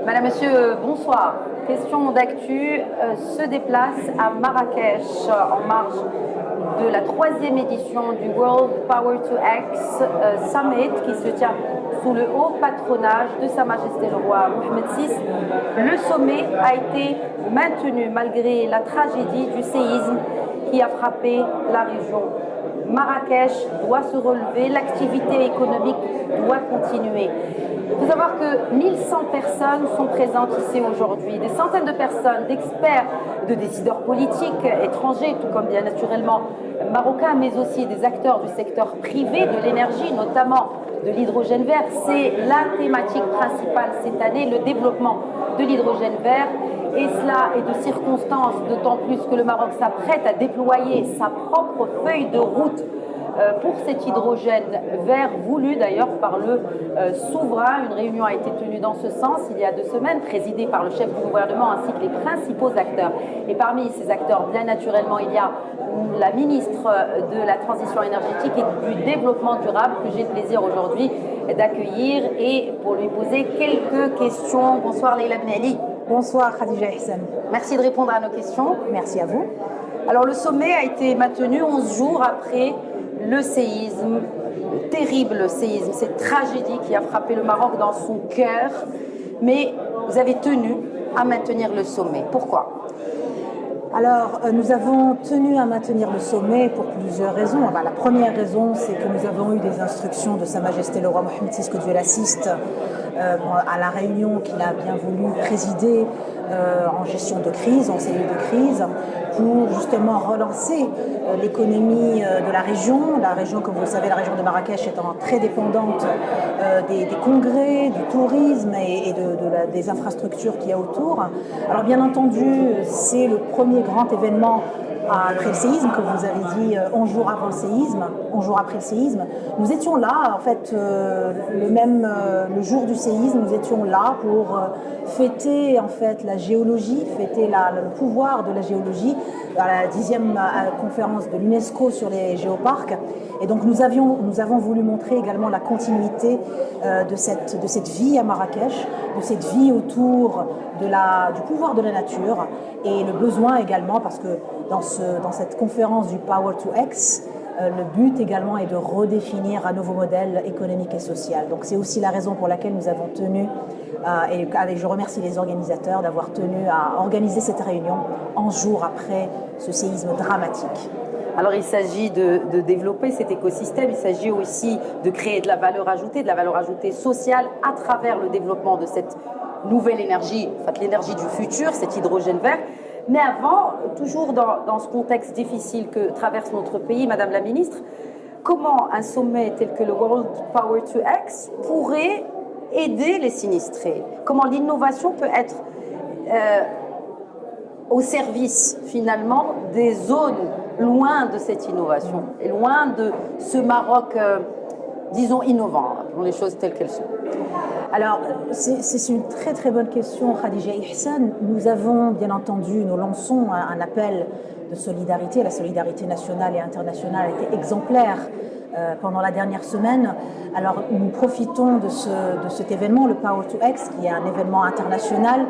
Madame, Monsieur, bonsoir. Question d'actu se déplace à Marrakech en marge de la 3e édition du World Power to X Summit qui se tient sous le haut patronage de Sa Majesté le Roi Mohammed VI. Le sommet a été maintenu malgré la tragédie du séisme qui a frappé la région. Marrakech doit se relever, l'activité économique doit continuer. Il faut savoir que 1100 personnes sont présentes ici aujourd'hui, des centaines de personnes, d'experts, de décideurs politiques étrangers, tout comme bien naturellement marocains, mais aussi des acteurs du secteur privé de l'énergie, notamment de l'hydrogène vert. C'est la thématique principale cette année, le développement de l'hydrogène vert. Et cela est de circonstance, d'autant plus que le Maroc s'apprête à déployer sa propre feuille de route pour cet hydrogène vert, voulu d'ailleurs par le souverain. Une réunion a été tenue dans ce sens il y a 2 semaines, présidée par le chef du gouvernement ainsi que les principaux acteurs. Et parmi ces acteurs, bien naturellement, il y a la ministre de la Transition énergétique et du Développement durable que j'ai le plaisir aujourd'hui d'accueillir et pour lui poser quelques questions. Bonsoir Leïla Ben Ali. Bonsoir Khadija Ihsan. Merci de répondre à nos questions. Merci à vous. Alors le sommet a été maintenu 11 jours après le séisme, le terrible séisme, cette tragédie qui a frappé le Maroc dans son cœur. Mais vous avez tenu à maintenir le sommet. Pourquoi ? Alors, nous avons tenu à maintenir le sommet pour plusieurs raisons. La première raison, c'est que nous avons eu des instructions de Sa Majesté le Roi Mohammed VI, que Dieu l'assiste, à la réunion qu'il a bien voulu présider en gestion de crise, en cellule de crise, pour justement relancer l'économie de la région. La région, comme vous le savez, la région de Marrakech étant très dépendante des congrès, du tourisme et des infrastructures qu'il y a autour. Alors bien entendu, c'est le premier grand événement après le séisme, comme vous avez dit, 11 jours avant le séisme, 11 jours après le séisme. Nous étions là, en fait, le jour du séisme, nous étions là pour fêter en fait la géologie, fêter le pouvoir de la géologie à la 10e conférence de l'UNESCO sur les géoparcs. Et donc nous avons voulu montrer également la continuité de cette vie à Marrakech, de cette vie autour du pouvoir de la nature et le besoin également, parce que dans cette conférence du Power to X, le but également est de redéfinir un nouveau modèle économique et social. Donc c'est aussi la raison pour laquelle nous avons tenu, et je remercie les organisateurs d'avoir tenu à organiser cette réunion 11 jours après ce séisme dramatique. Alors il s'agit de développer cet écosystème, il s'agit aussi de créer de la valeur ajoutée sociale à travers le développement de cette nouvelle énergie, en fait l'énergie du futur, cet hydrogène vert. Mais avant, toujours dans ce contexte difficile que traverse notre pays, Madame la Ministre, comment un sommet tel que le World Power to X pourrait aider les sinistrés? Comment l'innovation peut être au service finalement des zones loin de cette innovation et loin de ce Maroc, disons, innovant, pour les choses telles qu'elles sont? Alors, c'est une très très bonne question, Khadija Ihsan. Nous lançons un appel de solidarité. La solidarité nationale et internationale a été exemplaire pendant la dernière semaine. Alors, nous profitons de cet événement, le Power to X, qui est un événement international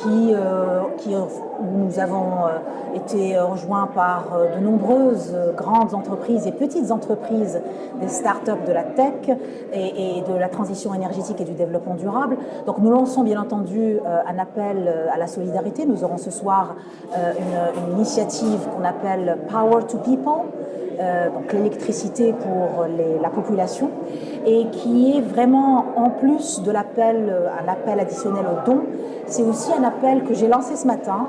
où nous avons été rejoints par de nombreuses grandes entreprises et petites entreprises, des startups de la tech et de la transition énergétique et du développement durable. Donc nous lançons bien entendu un appel à la solidarité. Nous aurons ce soir une initiative qu'on appelle Power to People, donc l'électricité pour la population, et qui est vraiment, en plus de un appel additionnel aux dons, c'est aussi un appel que j'ai lancé ce matin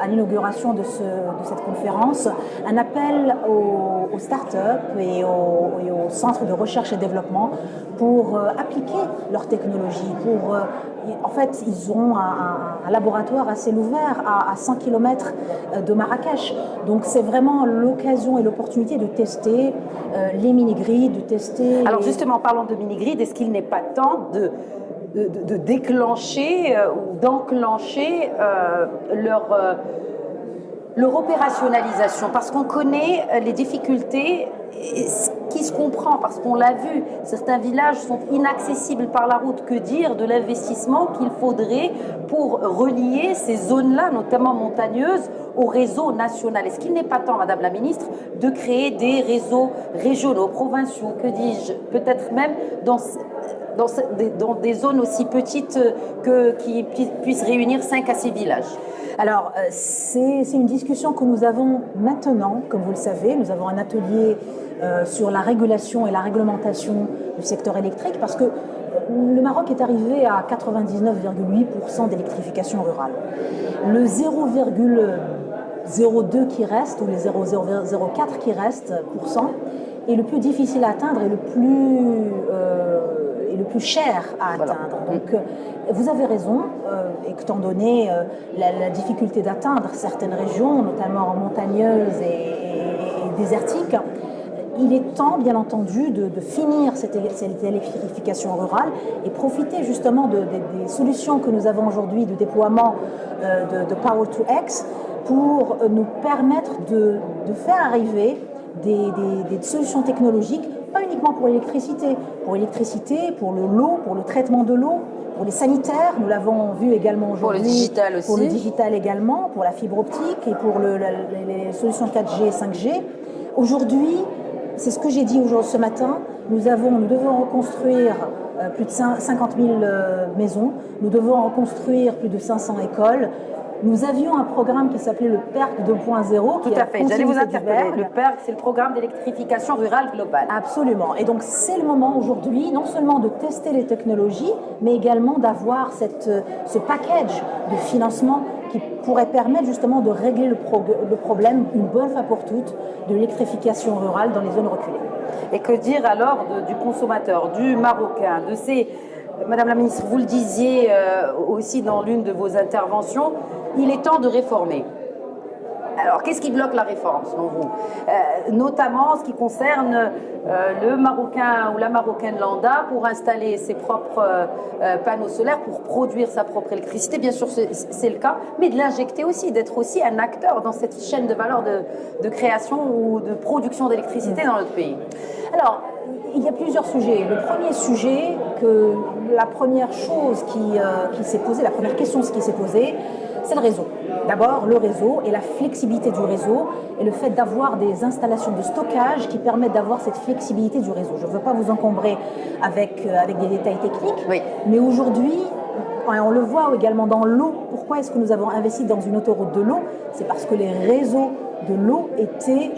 à l'inauguration de cette conférence, un appel aux startups et aux centres de recherche et développement pour appliquer leur technologie. En fait, ils auront un laboratoire à ciel ouvert à 100 km de Marrakech. Donc c'est vraiment l'occasion et l'opportunité de tester les mini-grids, de tester... Alors justement, parlons de mini-grids, est-ce qu'il n'est pas temps de déclencher ou d'enclencher leur opérationnalisation, parce qu'on connaît les difficultés, qui se comprend, parce qu'on l'a vu, certains villages sont inaccessibles par la route. Que dire de l'investissement qu'il faudrait pour relier ces zones-là, notamment montagneuses, au réseau national? Est-ce qu'il n'est pas temps, Madame la Ministre, de créer des réseaux régionaux, provinciaux, que dis-je, peut-être même dans des zones aussi petites qui puissent réunir 5 à 6 villages? Alors, c'est une discussion que nous avons maintenant, comme vous le savez. Nous avons un atelier sur la régulation et la réglementation du secteur électrique, parce que le Maroc est arrivé à 99,8% d'électrification rurale. Le 0,02 qui reste, ou les 0,004 qui restent est le plus difficile à atteindre et le plus cher à atteindre. Donc, vous avez raison, étant donné la difficulté d'atteindre certaines régions, notamment montagneuses et désertiques, il est temps, bien entendu, de finir cette électrification rurale et profiter justement des solutions que nous avons aujourd'hui de déploiement de Power to X pour nous permettre de faire arriver des solutions technologiques, pas uniquement pour l'électricité, pour l'eau, pour le traitement de l'eau, pour les sanitaires, nous l'avons vu également aujourd'hui. Pour le digital aussi. Pour le digital également, pour la fibre optique et pour les solutions 4G et 5G. Aujourd'hui, c'est ce que j'ai dit ce matin, nous devons reconstruire plus de 50 000 maisons, nous devons reconstruire plus de 500 écoles. Nous avions un programme qui s'appelait le PERC 2.0. Tout à fait, j'allais vous interpeller. Le PERC, c'est le programme d'électrification rurale globale. Absolument. Et donc, c'est le moment aujourd'hui, non seulement de tester les technologies, mais également d'avoir ce package de financement qui pourrait permettre justement de régler le problème une bonne fois pour toutes de l'électrification rurale dans les zones reculées. Et que dire alors du consommateur, du Marocain, de ces... Madame la Ministre, vous le disiez aussi dans l'une de vos interventions, il est temps de réformer. Alors, qu'est-ce qui bloque la réforme, selon vous? Notamment en ce qui concerne le Marocain ou la Marocaine lambda pour installer ses propres panneaux solaires, pour produire sa propre électricité. Bien sûr, c'est le cas, mais de l'injecter aussi, d'être aussi un acteur dans cette chaîne de valeur de création ou de production d'électricité dans notre pays. Alors, il y a plusieurs sujets. Le premier sujet, la première chose qui s'est posée, la première question qui s'est posée, c'est le réseau. D'abord, le réseau et la flexibilité du réseau et le fait d'avoir des installations de stockage qui permettent d'avoir cette flexibilité du réseau. Je ne veux pas vous encombrer avec des détails techniques, oui. Mais aujourd'hui, on le voit également dans l'eau. Pourquoi est-ce que nous avons investi dans une autoroute de l'eau? C'est parce que les réseaux de l'eau étaient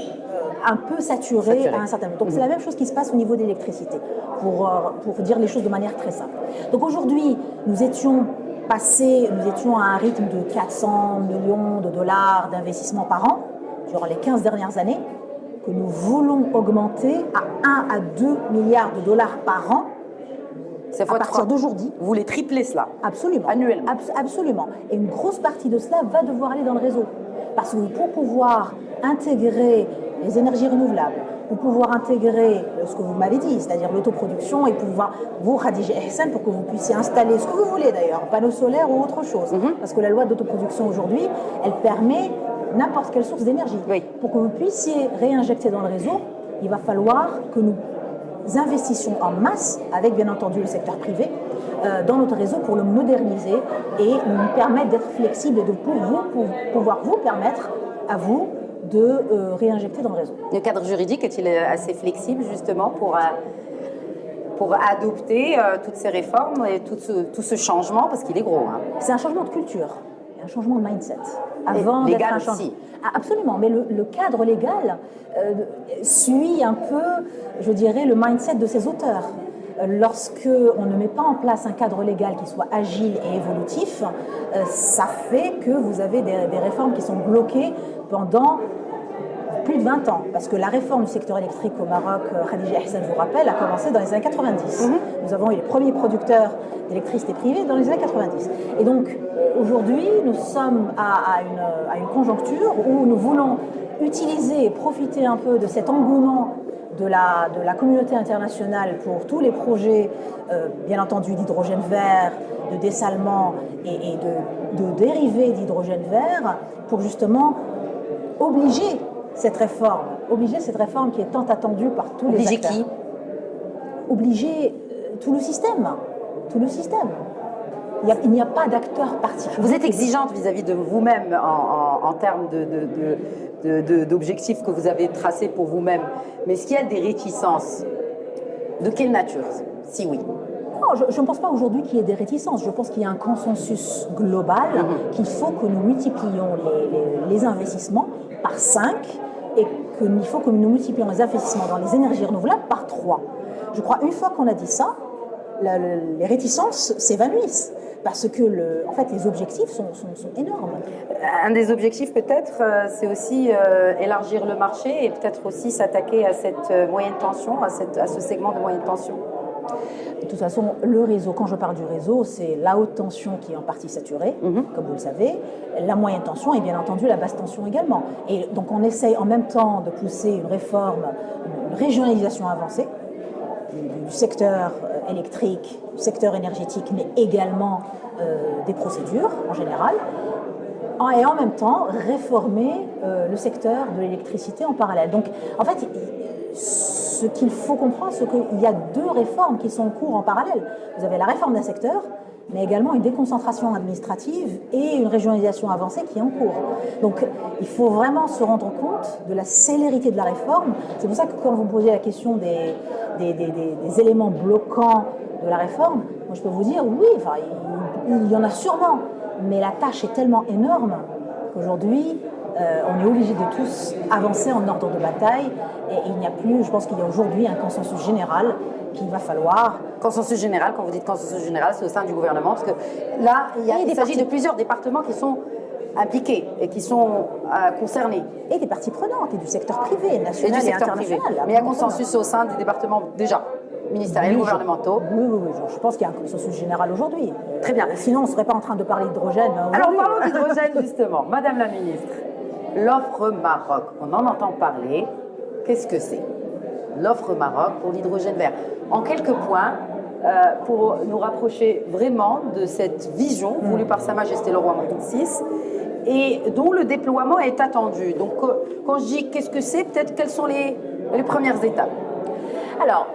un peu saturés à un certain moment. Donc c'est la même chose qui se passe au niveau de l'électricité, pour dire les choses de manière très simple. Donc aujourd'hui, nous étions à un rythme de 400 millions de dollars d'investissement par an, durant les 15 dernières années, que nous voulons augmenter à 1 à 2 milliards de dollars par an à partir d'aujourd'hui. Vous voulez tripler cela? Absolument. Annuellement? Absolument. Et une grosse partie de cela va devoir aller dans le réseau. Parce que pour pouvoir intégrer les énergies renouvelables, pour pouvoir intégrer ce que vous m'avez dit, c'est-à-dire l'autoproduction et pouvoir vous, Khadija Ehsan, pour que vous puissiez installer ce que vous voulez d'ailleurs, panneaux solaires ou autre chose. Parce que la loi d'autoproduction aujourd'hui, elle permet n'importe quelle source d'énergie. Oui. Pour que vous puissiez réinjecter dans le réseau, il va falloir que nous investissions en masse, avec bien entendu le secteur privé, dans notre réseau pour le moderniser et nous permettre d'être flexibles et de pouvoir vous permettre à vous de réinjecter dans le réseau. Le cadre juridique est-il assez flexible justement pour adopter toutes ces réformes et tout ce changement, parce qu'il est gros, hein? C'est un changement de culture, un changement de mindset. Avant légal aussi. Absolument, mais le cadre légal suit un peu, je dirais, le mindset de ses auteurs. Lorsque on ne met pas en place un cadre légal qui soit agile et évolutif, ça fait que vous avez des réformes qui sont bloquées pendant plus de 20 ans. Parce que la réforme du secteur électrique au Maroc, Khadija Ehsan vous rappelle, a commencé dans les années 90. Nous avons eu les premiers producteurs d'électricité privée dans les années 90. Et donc, aujourd'hui, nous sommes à une conjoncture où nous voulons utiliser et profiter un peu de cet engouement de la communauté internationale pour tous les projets, bien entendu, d'hydrogène vert, de dessalement et de dérivés d'hydrogène vert, pour justement obliger cette réforme qui est tant attendue par tous les acteurs. Obliger qui? Obliger tout le système. Il n'y a pas d'acteur particulier. Vous êtes exigeante vis-à-vis de vous-même en termes d'objectifs que vous avez tracés pour vous-même. Mais est-ce qu'il y a des réticences? De quelle nature? Si oui. Non, je ne pense pas aujourd'hui qu'il y ait des réticences. Je pense qu'il y a un consensus global qu'il faut que nous multiplions les investissements par 5 et qu'il faut que nous multiplions les investissements dans les énergies renouvelables par 3. Je crois une fois qu'on a dit ça, les réticences s'évanouissent. Parce que en fait, les objectifs sont énormes. Un des objectifs peut-être, c'est aussi élargir le marché et peut-être aussi s'attaquer à cette moyenne tension, à ce segment de moyenne tension. De toute façon, le réseau, quand je parle du réseau, c'est la haute tension qui est en partie saturée, comme vous le savez, la moyenne tension et bien entendu la basse tension également. Et donc on essaye en même temps de pousser une réforme, une régionalisation avancée du secteur électrique, du secteur énergétique, mais également des procédures en général, et en même temps réformer le secteur de l'électricité en parallèle. Donc en fait, ce qu'il faut comprendre, c'est qu'il y a 2 réformes qui sont en cours en parallèle. Vous avez la réforme d'un secteur, mais également une déconcentration administrative et une régionalisation avancée qui est en cours. Donc il faut vraiment se rendre compte de la célérité de la réforme. C'est pour ça que quand vous me posez la question des éléments bloquants de la réforme, moi je peux vous dire oui, enfin, il y en a sûrement, mais la tâche est tellement énorme qu'aujourd'hui on est obligé de tous avancer en ordre de bataille et il n'y a plus, je pense qu'il y a aujourd'hui un consensus général qu'il va falloir. Consensus général, quand vous dites consensus général, c'est au sein du gouvernement, parce que là, il s'agit de plusieurs départements qui sont impliqués et qui sont concernés. Et des parties prenantes, et du secteur privé, national et international. Mais il y a consensus au sein des départements déjà ministériels, gouvernementaux. Oui, je pense qu'il y a un consensus général aujourd'hui. Très bien. Sinon, on ne serait pas en train de parler d'hydrogène. Alors, parlons d'hydrogène, justement. Madame la ministre, l'offre Maroc, on en entend parler. Qu'est-ce que c'est? L'offre Maroc pour l'hydrogène vert. En quelques points, pour nous rapprocher vraiment de cette vision voulue par Sa Majesté le Roi Mohammed VI et dont le déploiement est attendu. Donc, quand je dis qu'est-ce que c'est, peut-être quelles sont les premières étapes? Alors,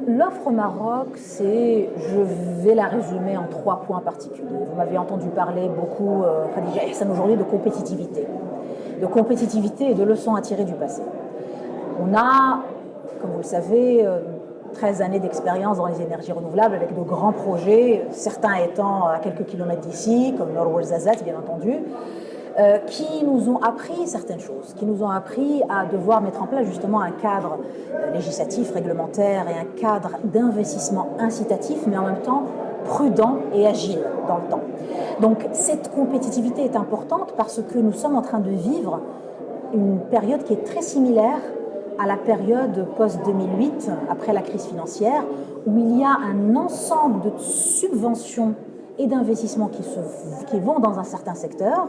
l'offre Maroc, je vais la résumer en 3 points particuliers. Vous m'avez entendu parler beaucoup, Khadija Ihsan, aujourd'hui de compétitivité et de leçons à tirer du passé. On a, comme vous le savez, 13 années d'expérience dans les énergies renouvelables avec de grands projets, certains étant à quelques kilomètres d'ici, comme Norwell-Zazat, bien entendu, qui nous ont appris certaines choses, qui nous ont appris à devoir mettre en place justement un cadre législatif, réglementaire et un cadre d'investissement incitatif, mais en même temps prudent et agile dans le temps. Donc cette compétitivité est importante parce que nous sommes en train de vivre une période qui est très similaire à la période post-2008, après la crise financière, où il y a un ensemble de subventions et d'investissements qui vont dans un certain secteur,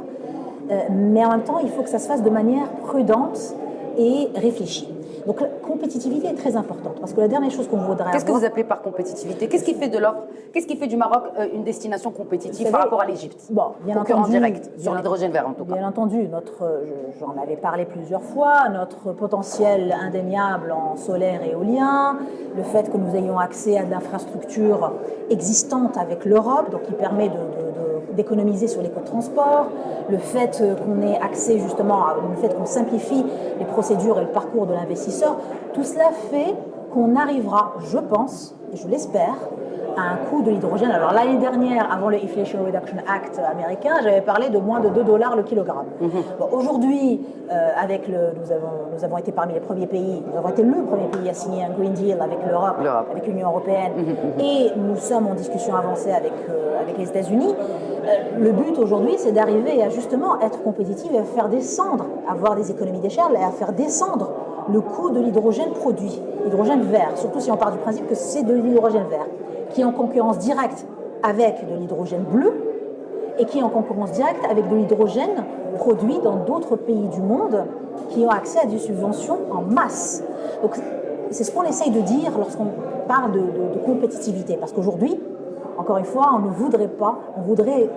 mais en même temps, il faut que ça se fasse de manière prudente et réfléchie. Donc la compétitivité est très importante, parce que la dernière chose qu'on voudrait Qu'est-ce que vous appelez par compétitivité? Qu'est-ce qui fait de l'offre, qu'est-ce qui fait du Maroc une destination compétitive par rapport à l'Égypte? Bon, bien concurrent entendu, direct sur l'hydrogène vert en tout cas. Bien entendu, j'en avais parlé plusieurs fois, notre potentiel indéniable en solaire et éolien, le fait que nous ayons accès à de l'infrastructure existante avec l'Europe, donc qui permet d'économiser sur les coûts de transport, le fait qu'on ait accès justement, le fait qu'on simplifie les procédures et le parcours de l'investisseur, tout cela fait qu'on arrivera, je pense, et je l'espère, à un coût de l'hydrogène. Alors l'année dernière, avant le Inflation Reduction Act américain, j'avais parlé de moins de $2 le kilogramme. Bon, aujourd'hui, nous avons été parmi les premiers pays, nous avons été le premier pays à signer un Green Deal avec l'Europe, avec l'Union européenne, et nous sommes en discussion avancée avec les États-Unis. Le but aujourd'hui, c'est d'arriver à justement être compétitif et à faire descendre, avoir des économies d'échelle et à faire descendre le coût de l'hydrogène produit, l'hydrogène vert, surtout si on part du principe que c'est de l'hydrogène vert, qui est en concurrence directe avec de l'hydrogène bleu et qui est en concurrence directe avec de l'hydrogène produit dans d'autres pays du monde qui ont accès à des subventions en masse. Donc c'est ce qu'on essaye de dire lorsqu'on parle de compétitivité, parce qu'aujourd'hui, encore une fois, on ne voudrait pas, on voudrait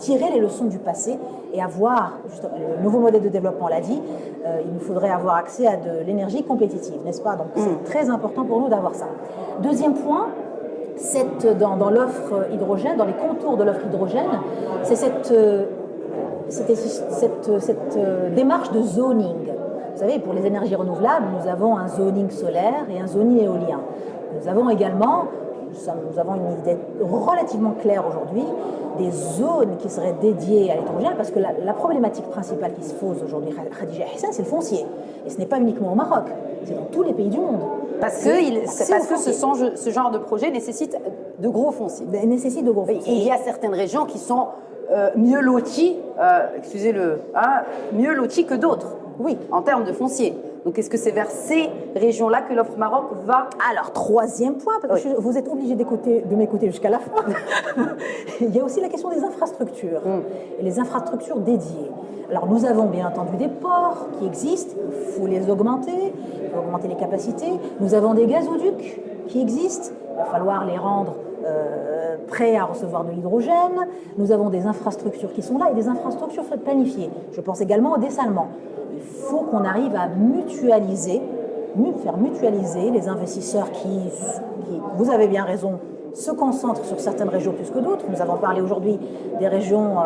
tirer les leçons du passé et avoir, justement, le nouveau modèle de développement l'a dit, il nous faudrait avoir accès à de l'énergie compétitive, n'est-ce pas? Donc c'est très important pour nous d'avoir ça. Deuxième point, dans l'offre hydrogène, dans les contours de l'offre hydrogène, c'est cette démarche de zoning. Vous savez, pour les énergies renouvelables, nous avons un zoning solaire et un zoning éolien. Nous avons également, nous avons une idée relativement claire aujourd'hui, des zones qui seraient dédiées à l'hydrogène, parce que la problématique principale qui se pose aujourd'hui, Khadija Hassan, c'est le foncier. Et ce n'est pas uniquement au Maroc, c'est dans tous les pays du monde. Parce que ce genre de projet nécessite de gros fonciers. Nécessite de gros fonciers. Et il y a certaines régions qui sont mieux loties, mieux loties que d'autres, oui, en termes de foncier. Donc, est-ce que c'est vers ces régions-là que l'offre Maroc va? Alors, troisième point, parce que vous êtes obligé de m'écouter jusqu'à la fin. Il y a aussi la question des infrastructures, et les infrastructures dédiées. Alors, nous avons bien entendu des ports qui existent, il faut les augmenter, il faut augmenter les capacités. Nous avons des gazoducs qui existent, il va falloir les rendre prêts à recevoir de l'hydrogène. Nous avons des infrastructures qui sont là et des infrastructures planifiées. Je pense également au dessalement. Il faut qu'on arrive à faire mutualiser les investisseurs qui, vous avez bien raison, se concentrent sur certaines régions plus que d'autres. Nous avons parlé aujourd'hui des régions,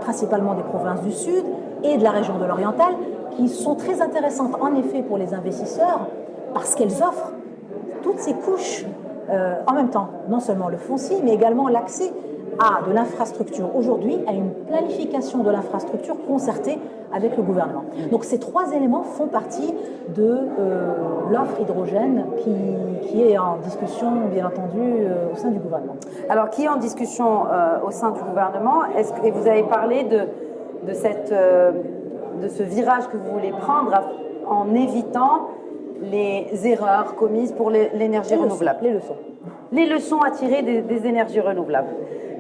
principalement des provinces du Sud et de la région de l'Oriental, qui sont très intéressantes en effet pour les investisseurs parce qu'elles offrent toutes ces couches en même temps, non seulement le foncier, mais également l'accès à de l'infrastructure aujourd'hui, à une planification de l'infrastructure concertée avec le gouvernement. Donc ces trois éléments font partie de l'offre hydrogène qui est en discussion, bien entendu, au sein du gouvernement. Alors, qui est en discussion au sein du gouvernement? Et vous avez parlé de ce virage que vous voulez prendre en évitant les erreurs commises pour l'énergie renouvelable. Les leçons à tirer des énergies renouvelables.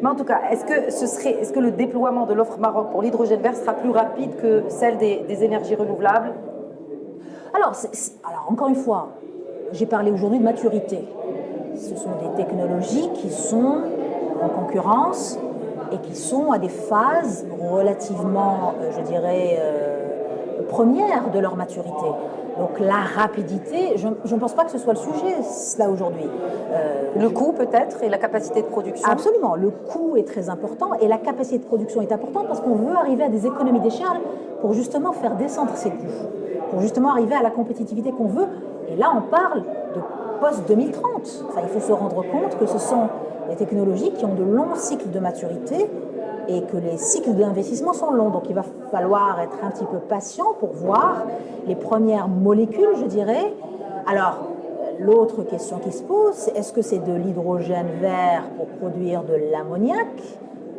Mais en tout cas, est-ce que le déploiement de l'offre Maroc pour l'hydrogène vert sera plus rapide que celle des énergies renouvelables? Alors, encore une fois, j'ai parlé aujourd'hui de maturité. Ce sont des technologies qui sont en concurrence et qui sont à des phases relativement, je dirais, premières de leur maturité. Donc la rapidité, je ne pense pas que ce soit le sujet, cela aujourd'hui. Le coût peut-être et la capacité de production? Absolument, le coût est très important et la capacité de production est importante parce qu'on veut arriver à des économies d'échelle pour justement faire descendre ces coûts, pour justement arriver à la compétitivité qu'on veut. Et là, on parle de post-2030. Enfin, il faut se rendre compte que ce sont des technologies qui ont de longs cycles de maturité et que les cycles d'investissement sont longs. Donc il va falloir être un petit peu patient pour voir les premières molécules, je dirais. Alors, l'autre question qui se pose, c'est est-ce que c'est de l'hydrogène vert pour produire de l'ammoniac,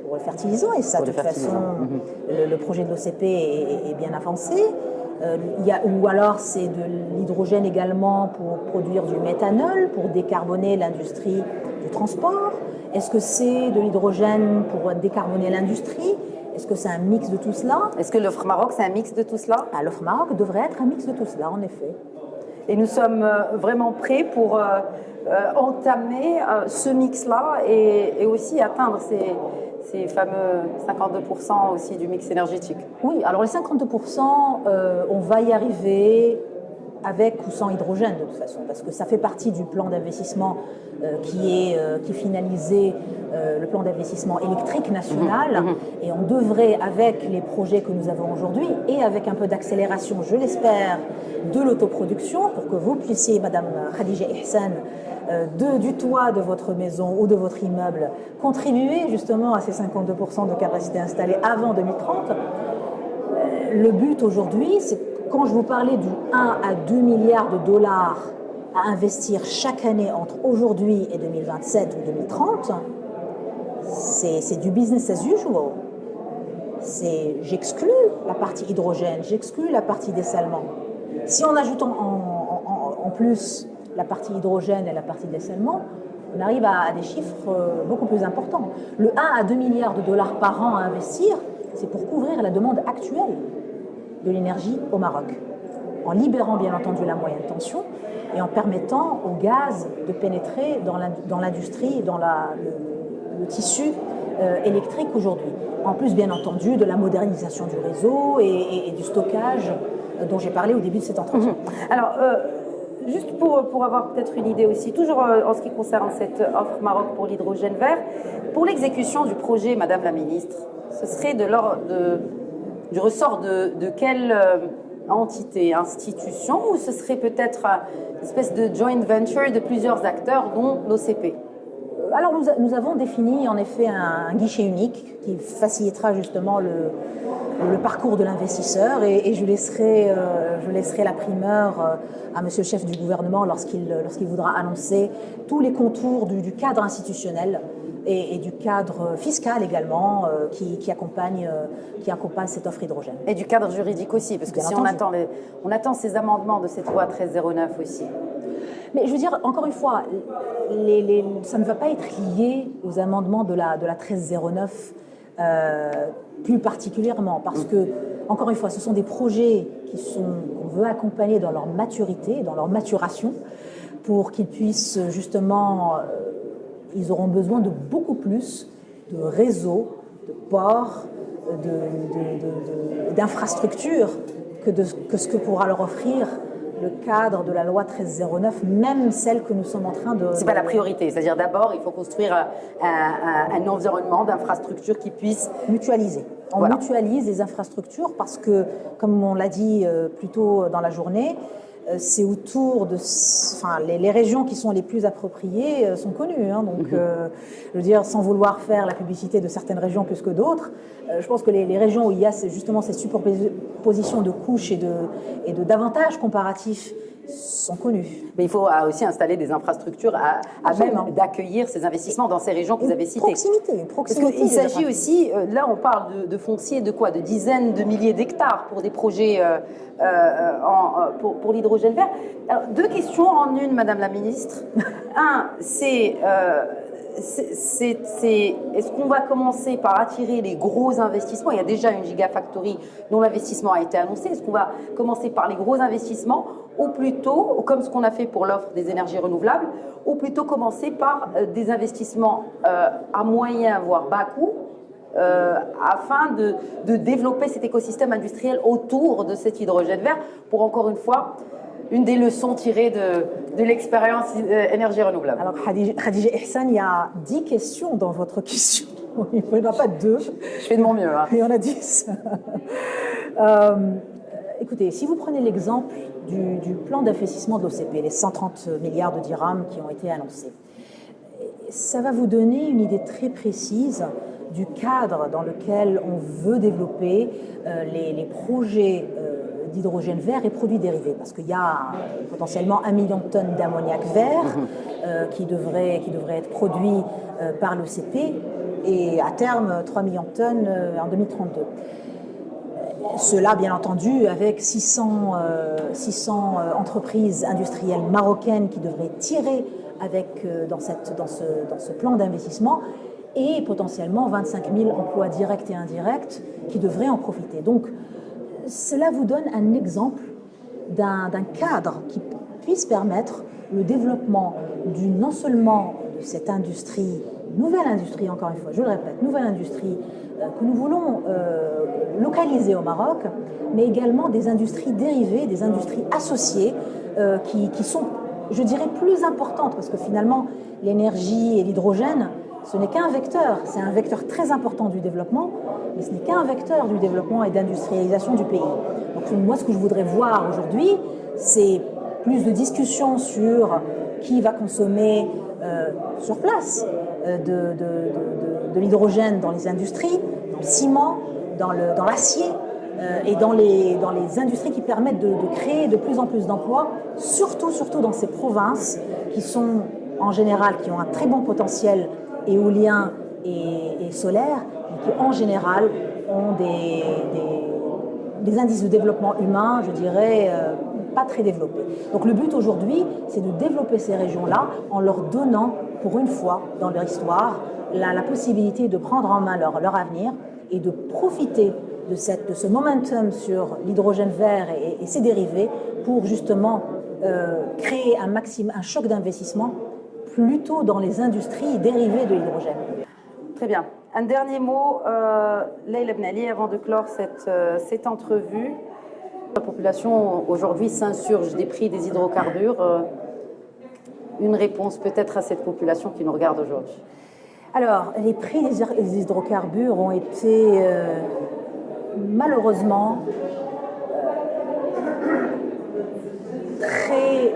pour le fertilisant? Et ça, de toute façon, le projet de l'OCP est bien avancé. Ou alors c'est de l'hydrogène également pour produire du méthanol, pour décarboner l'industrie du transport. Est-ce que c'est de l'hydrogène pour décarboner l'industrie? Est-ce que c'est un mix de tout cela? Est-ce que l'offre Maroc, c'est un mix de tout cela? L'offre Maroc devrait être un mix de tout cela, en effet. Et nous sommes vraiment prêts pour entamer ce mix-là et aussi atteindre ces fameux 52% aussi du mix énergétique. Oui, alors les 52%, on va y arriver avec ou sans hydrogène de toute façon, parce que ça fait partie du plan d'investissement qui est finalisé, le plan d'investissement électrique national, et on devrait, avec les projets que nous avons aujourd'hui, et avec un peu d'accélération, je l'espère, de l'autoproduction, pour que vous puissiez, Madame Khadija Ihsan, du toit de votre maison ou de votre immeuble, contribuer justement à ces 52% de capacité installée avant 2030. Le but aujourd'hui, c'est quand je vous parlais du 1 à 2 milliards de dollars à investir chaque année entre aujourd'hui et 2027 ou 2030, c'est du business as usual. J'exclus la partie hydrogène, j'exclus la partie dessalement. Si on ajoute en plus la partie hydrogène et la partie dessalement, on arrive à des chiffres beaucoup plus importants. Le 1 à 2 milliards de dollars par an à investir, c'est pour couvrir la demande actuelle de l'énergie au Maroc, en libérant bien entendu la moyenne tension et en permettant au gaz de pénétrer dans l'industrie, dans le tissu électrique aujourd'hui. En plus, bien entendu, de la modernisation du réseau et du stockage dont j'ai parlé au début de cet entretien. Alors, juste pour avoir peut-être une idée aussi, toujours en ce qui concerne cette offre Maroc pour l'hydrogène vert, pour l'exécution du projet, Madame la Ministre, ce serait du ressort de quelle entité, institution, ou ce serait peut-être une espèce de joint venture de plusieurs acteurs, dont l'OCP? Alors nous avons défini en effet un guichet unique qui facilitera justement le parcours de l'investisseur et je laisserai la primeur à monsieur le chef du gouvernement lorsqu'il voudra annoncer tous les contours du cadre institutionnel et du cadre fiscal également qui accompagne cette offre hydrogène. Et du cadre juridique aussi, parce que si on attend ces amendements de cette loi 1309 aussi. Mais je veux dire, encore une fois, ça ne va pas être lié aux amendements de la 1309 plus particulièrement, parce que, encore une fois, ce sont des projets qu'on veut accompagner dans leur maturité, dans leur maturation, pour qu'ils puissent justement, ils auront besoin de beaucoup plus de réseaux, de ports, d'infrastructures que ce que pourra leur offrir le cadre de la loi 1309, même celle que nous sommes en train de... C'est pas la priorité, c'est-à-dire d'abord il faut construire un environnement d'infrastructures qui puisse mutualiser. On mutualise les infrastructures parce que, comme on l'a dit plus tôt dans la journée, c'est autour de... Enfin, les régions qui sont les plus appropriées sont connues. Hein, donc, je veux dire, sans vouloir faire la publicité de certaines régions plus que d'autres, je pense que les régions où il y a justement ces superpositions de couches et d'avantages comparatifs sont connus. Mais il faut aussi installer des infrastructures à même d'accueillir ces investissements dans ces régions que vous avez citées. Proximité. Parce qu'il s'agit aussi, là on parle de foncier de quoi? De dizaines de milliers d'hectares pour des projets pour l'hydrogène vert. Alors, deux questions en une, Madame la Ministre. Un, c'est est-ce qu'on va commencer par attirer les gros investissements? Il y a déjà une gigafactory dont l'investissement a été annoncé. Est-ce qu'on va commencer par les gros investissements ou plutôt, comme ce qu'on a fait pour l'offre des énergies renouvelables, ou plutôt commencer par des investissements à moyen voire bas coût afin de développer cet écosystème industriel autour de cet hydrogène vert pour, encore une fois, une des leçons tirées de l'expérience énergie renouvelable. Alors, Khadija Ihsan, il y a 10 questions dans votre question. Il n'y en a pas 2. Je fais de mon mieux. Hein. Il y en a 10. Écoutez, si vous prenez l'exemple du plan d'investissement de l'OCP, les 130 milliards de dirhams qui ont été annoncés, ça va vous donner une idée très précise du cadre dans lequel on veut développer les projets d'hydrogène vert et produits dérivés, parce qu'il y a potentiellement 1 million de tonnes d'ammoniac vert qui devrait être produit par l'OCP et à terme 3 millions de tonnes en 2032. Cela, bien entendu, avec 600 entreprises industrielles marocaines qui devraient tirer dans ce plan d'investissement et potentiellement 25 000 emplois directs et indirects qui devraient en profiter. Donc, cela vous donne un exemple d'un cadre qui puisse permettre le développement non seulement de cette industrie, nouvelle industrie encore une fois, je le répète, nouvelle industrie que nous voulons localiser au Maroc, mais également des industries dérivées, des industries associées qui sont, je dirais, plus importantes parce que finalement l'énergie et l'hydrogène, ce n'est qu'un vecteur, c'est un vecteur très important du développement, mais ce n'est qu'un vecteur du développement et d'industrialisation du pays. Donc moi, ce que je voudrais voir aujourd'hui, c'est plus de discussions sur qui va consommer sur place de l'hydrogène dans les industries, dans le ciment, dans l'acier et dans les industries qui permettent de créer de plus en plus d'emplois, surtout dans ces provinces qui sont en général, qui ont un très bon potentiel éolien et solaire, mais qui en général ont des indices de développement humain, je dirais, pas très développés. Donc le but aujourd'hui, c'est de développer ces régions-là en leur donnant, pour une fois dans leur histoire, la possibilité de prendre en main leur avenir et de profiter de ce momentum sur l'hydrogène vert et ses dérivés pour justement créer un choc d'investissement plutôt dans les industries dérivées de l'hydrogène. Très bien. Un dernier mot, Leïla Ben Ali, avant de clore cette entrevue. La population aujourd'hui s'insurge des prix des hydrocarbures. Une réponse peut-être à cette population qui nous regarde aujourd'hui. Alors, les prix des hydrocarbures ont été malheureusement très...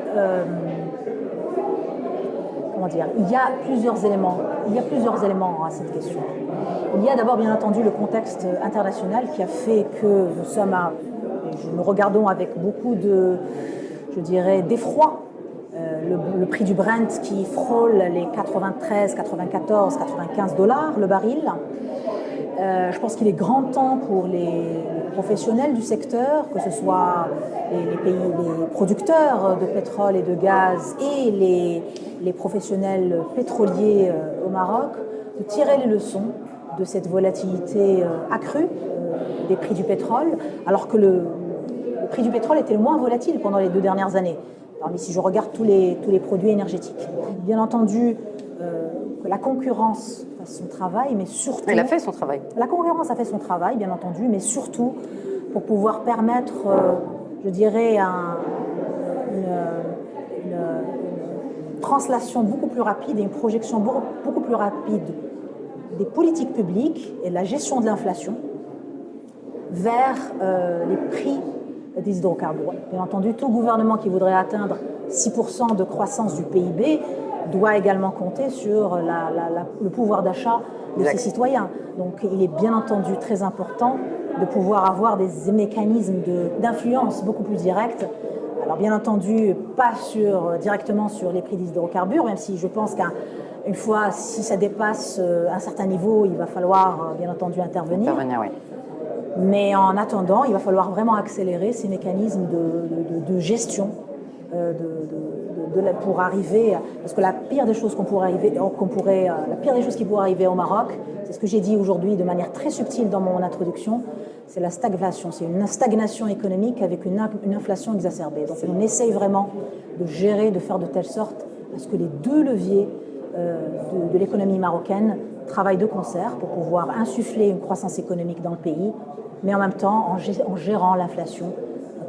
comment dire? Il y a plusieurs éléments à cette question. Il y a d'abord, bien entendu, le contexte international qui a fait que nous regardons avec beaucoup de, je dirais, d'effroi le prix du Brent qui frôle les 93, 94, 95 dollars le baril. Je pense qu'il est grand temps pour les professionnels du secteur, que ce soit les producteurs de pétrole et de gaz et les professionnels pétroliers au Maroc, de tirer les leçons de cette volatilité accrue des prix du pétrole, alors que le prix du pétrole était le moins volatile pendant les 2 dernières années. Alors, si je regarde tous les produits énergétiques. Bien entendu, que la concurrence fasse son travail, mais surtout... Elle a fait son travail. La concurrence a fait son travail, bien entendu, mais surtout pour pouvoir permettre, je dirais, une translation beaucoup plus rapide et une projection beaucoup plus rapide des politiques publiques et de la gestion de l'inflation vers les prix des hydrocarbures. Bien entendu, tout gouvernement qui voudrait atteindre 6% de croissance du PIB doit également compter sur le pouvoir d'achat de ses citoyens. Donc il est bien entendu très important de pouvoir avoir des mécanismes d'influence beaucoup plus directs. Alors bien entendu, pas directement sur les prix des hydrocarbures, même si je pense qu'une fois, si ça dépasse un certain niveau, il va falloir bien entendu intervenir. Oui. Mais en attendant, il va falloir vraiment accélérer ces mécanismes de gestion pour arriver, parce que la pire des choses qui pourrait arriver au Maroc, c'est ce que j'ai dit aujourd'hui de manière très subtile dans mon introduction, c'est la stagflation, c'est une stagnation économique avec une inflation exacerbée. Donc on essaye vraiment de gérer, de faire de telle sorte à ce que les deux leviers de l'économie marocaine travaillent de concert pour pouvoir insuffler une croissance économique dans le pays, mais en même temps en gérant l'inflation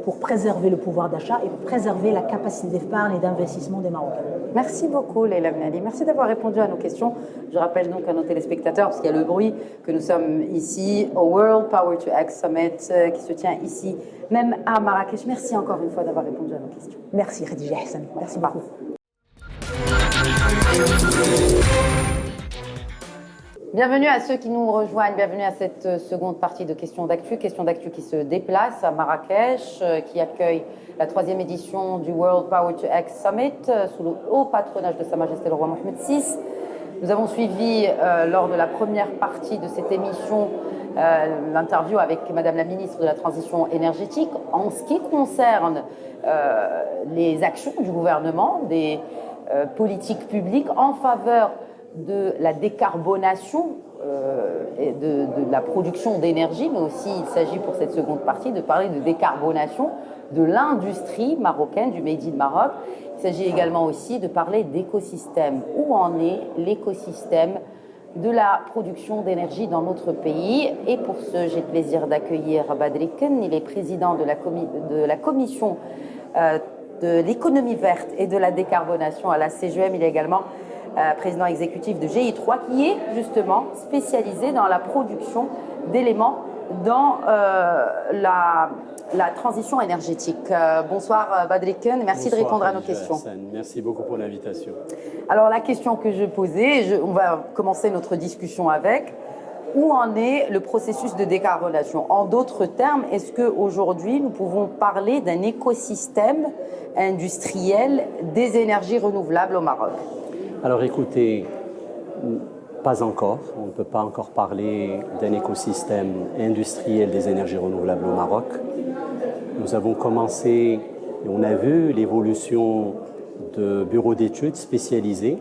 pour préserver le pouvoir d'achat et préserver la capacité d'épargne et d'investissement des Marocains. Merci beaucoup, Leïla Ben Ali. Merci d'avoir répondu à nos questions. Je rappelle donc à nos téléspectateurs, parce qu'il y a le bruit, que nous sommes ici au World Power to X Summit qui se tient ici, même à Marrakech. Merci encore une fois d'avoir répondu à nos questions. Merci, Khadija Hassan. Merci beaucoup. Bienvenue à ceux qui nous rejoignent, bienvenue à cette seconde partie de Questions d'actu qui se déplace à Marrakech, qui accueille la 3e édition du World Power to X Summit sous le haut patronage de Sa Majesté le Roi Mohammed VI. Nous avons suivi lors de la première partie de cette émission l'interview avec Madame la Ministre de la Transition énergétique en ce qui concerne les actions du gouvernement, des politiques publiques en faveur de la décarbonation et de la production d'énergie, mais aussi il s'agit pour cette seconde partie de parler de décarbonation de l'industrie marocaine, du Made in Maroc. Il s'agit également aussi de parler d'écosystème. Où en est l'écosystème de la production d'énergie dans notre pays? Et pour ce, j'ai le plaisir d'accueillir Badriken. Il est président de la commission de l'économie verte et de la décarbonation à la CGM. Il est également président exécutif de GI3, qui est justement spécialisé dans la production d'éléments dans la transition énergétique. Bonsoir Badriken, merci de répondre à nos questions. Hassan. Merci beaucoup pour l'invitation. Alors la question que je posais, on va commencer notre discussion avec, où en est le processus de décarbonation? En d'autres termes, est-ce qu'aujourd'hui nous pouvons parler d'un écosystème industriel des énergies renouvelables au Maroc? Alors écoutez, pas encore. On ne peut pas encore parler d'un écosystème industriel des énergies renouvelables au Maroc. Nous avons commencé, et on a vu l'évolution de bureaux d'études spécialisés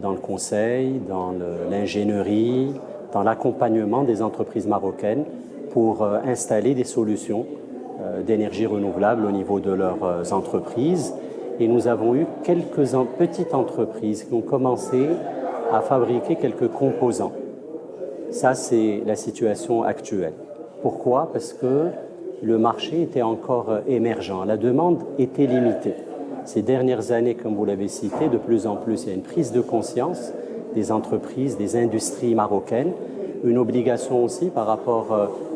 dans le conseil, dans l'ingénierie, dans l'accompagnement des entreprises marocaines pour installer des solutions d'énergie renouvelable au niveau de leurs entreprises. Et nous avons eu quelques petites entreprises qui ont commencé à fabriquer quelques composants Ça, c'est la situation actuelle. Pourquoi? Parce que le marché était encore émergent, la demande était limitée. Ces dernières années, comme vous l'avez cité, de plus en plus, il y a une prise de conscience des entreprises, des industries marocaines, une obligation aussi par rapport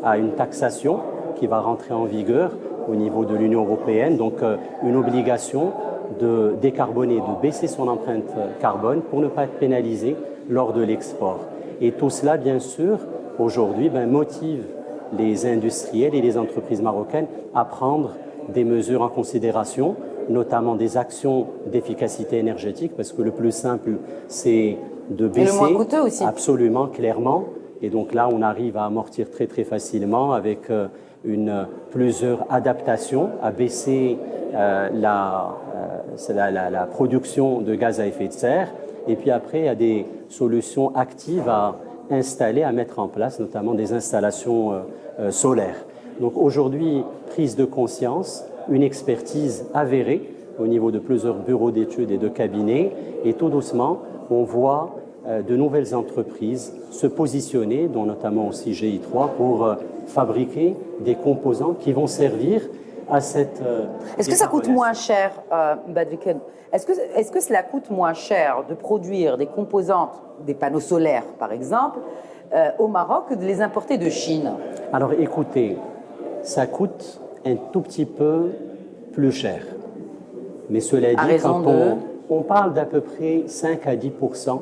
à une taxation qui va rentrer en vigueur au niveau de l'Union européenne, donc une obligation de décarboner, de baisser son empreinte carbone pour ne pas être pénalisé lors de l'export. Et tout cela, bien sûr, aujourd'hui, motive les industriels et les entreprises marocaines à prendre des mesures en considération, notamment des actions d'efficacité énergétique, parce que le plus simple, c'est de baisser. Et le moins coûteux aussi. Absolument, clairement. Et donc là, on arrive à amortir très très facilement avec plusieurs adaptations, à baisser la production de gaz à effet de serre. Et puis après, il y a des solutions actives à installer, à mettre en place, notamment des installations solaires. Donc aujourd'hui, prise de conscience, une expertise avérée au niveau de plusieurs bureaux d'études et de cabinets. Et tout doucement, on voit de nouvelles entreprises se positionner, dont notamment aussi GI3, pour fabriquer des composants qui vont servir à cette... Est-ce que ça coûte moins cher, Badriken? Est-ce que cela coûte moins cher de produire des composantes, des panneaux solaires par exemple, au Maroc que de les importer de Chine? Alors écoutez, ça coûte un tout petit peu plus cher. Mais cela dit, quand on parle d'à peu près 5 à 10%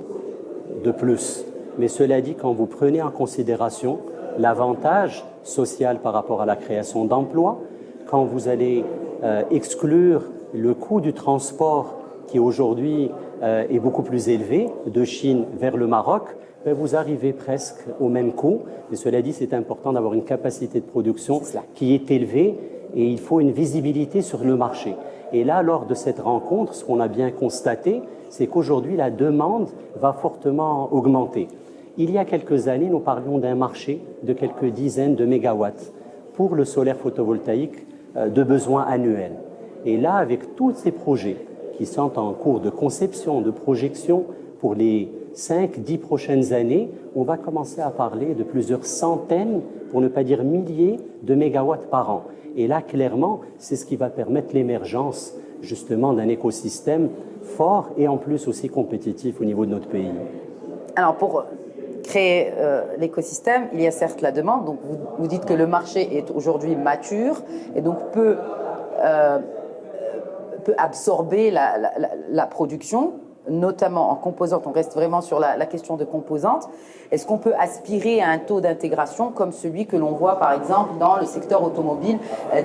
de plus. Mais cela dit, quand vous prenez en considération l'avantage social par rapport à la création d'emplois, quand vous allez exclure le coût du transport qui aujourd'hui est beaucoup plus élevé de Chine vers le Maroc, vous arrivez presque au même coût. Et cela dit, c'est important d'avoir une capacité de production qui est élevée et il faut une visibilité sur le marché. Et là, lors de cette rencontre, ce qu'on a bien constaté, c'est qu'aujourd'hui, la demande va fortement augmenter. Il y a quelques années, nous parlions d'un marché de quelques dizaines de mégawatts pour le solaire photovoltaïque de besoins annuels. Et là, avec tous ces projets qui sont en cours de conception, de projection pour les 5-10 prochaines années, on va commencer à parler de plusieurs centaines, pour ne pas dire milliers, de mégawatts par an. Et là, clairement, c'est ce qui va permettre l'émergence justement d'un écosystème fort et en plus aussi compétitif au niveau de notre pays. Alors, pour créer l'écosystème, il y a certes la demande. Donc, vous dites que le marché est aujourd'hui mature et donc peut absorber la production, notamment en composantes. On reste vraiment sur la question de composantes. Est-ce qu'on peut aspirer à un taux d'intégration comme celui que l'on voit par exemple dans le secteur automobile